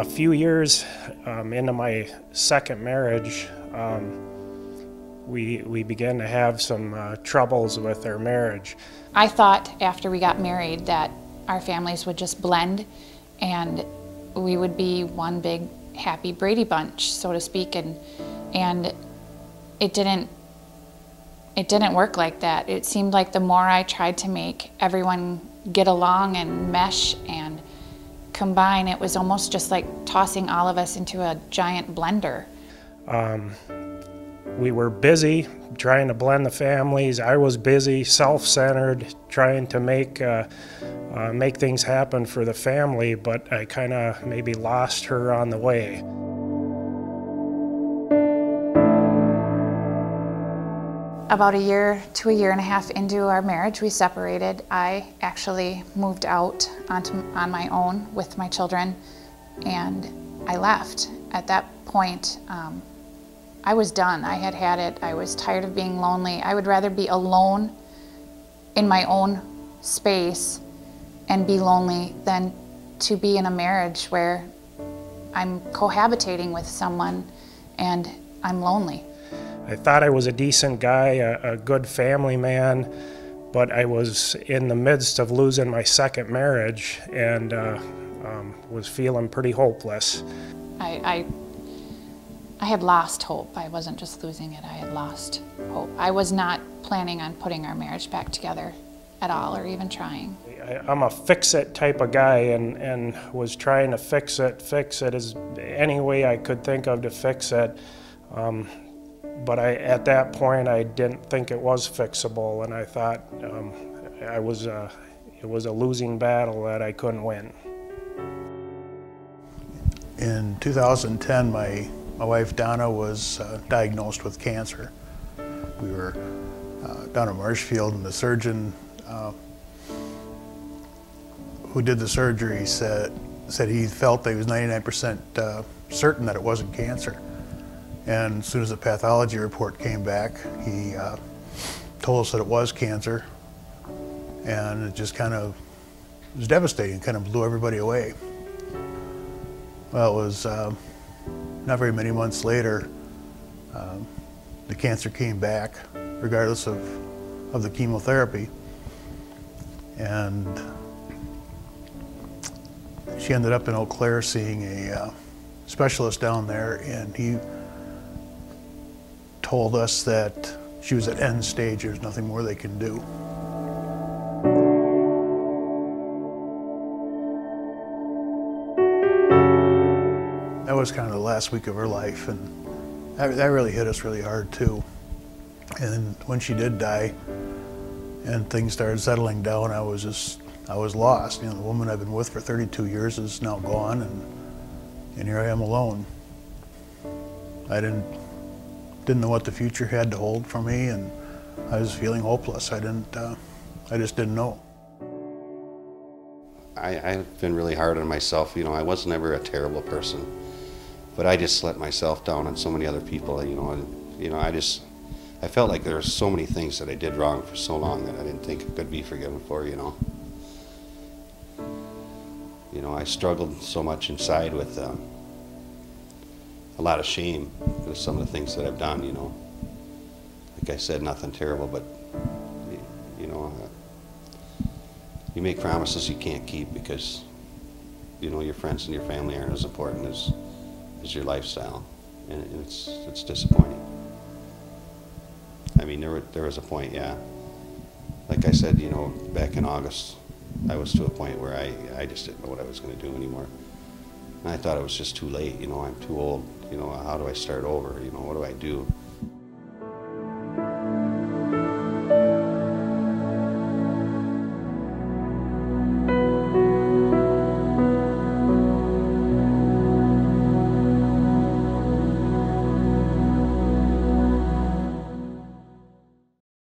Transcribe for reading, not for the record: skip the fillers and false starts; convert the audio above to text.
A few years into my second marriage, we began to have some troubles with our marriage. I thought after we got married that our families would just blend and we would be one big happy Brady Bunch, so to speak, and it didn't work like that. It seemed like the more I tried to make everyone get along and mesh and combine, it was almost just like tossing all of us into a giant blender. We were busy trying to blend the families. I was busy, self-centered, trying to make things happen for the family, but I kind of maybe lost her on the way. About a year to a year and a half into our marriage, we separated. I actually moved out on my own with my children, and I left. At that point, I was done. I had had it. I was tired of being lonely. I would rather be alone in my own space and be lonely than to be in a marriage where I'm cohabitating with someone and I'm lonely. I thought I was a decent guy, a good family man, but I was in the midst of losing my second marriage and was feeling pretty hopeless. I had lost hope. I wasn't just losing it, I had lost hope. I was not planning on putting our marriage back together at all, or even trying. I'm a fix-it type of guy and was trying to fix it as any way I could think of to fix it. But at that point, I didn't think it was fixable, and I thought it was a losing battle that I couldn't win. In 2010, my wife Donna was diagnosed with cancer. We were down at Marshfield, and the surgeon who did the surgery said he felt that he was 99% certain that it wasn't cancer. And as soon as the pathology report came back, he told us that it was cancer, and it just it was devastating, kind of blew everybody away. Well, it was not very many months later, the cancer came back, regardless of the chemotherapy, and she ended up in Eau Claire seeing a specialist down there, and he told us that she was at end stage. There's nothing more they can do. That was kind of the last week of her life, and that really hit us really hard too. And when she did die and things started settling down, I was lost. You know, the woman I've been with for 32 years is now gone, and here I am alone. I didn't know what the future had to hold for me, and I was feeling hopeless. I just didn't know. I've been really hard on myself. You know, I was never a terrible person, but I just let myself down on so many other people. I felt like there were so many things that I did wrong for so long that I didn't think I could be forgiven for. You know, I struggled so much inside with a lot of shame with some of the things that I've done, you know. Like I said, nothing terrible, but, you know, you make promises you can't keep because, you know, your friends and your family aren't as important as your lifestyle, and it's disappointing. I mean, there was a point, yeah. Like I said, you know, back in August, I was to a point where I just didn't know what I was going to do anymore. And I thought it was just too late, you know, I'm too old, you know, how do I start over, you know, what do I do?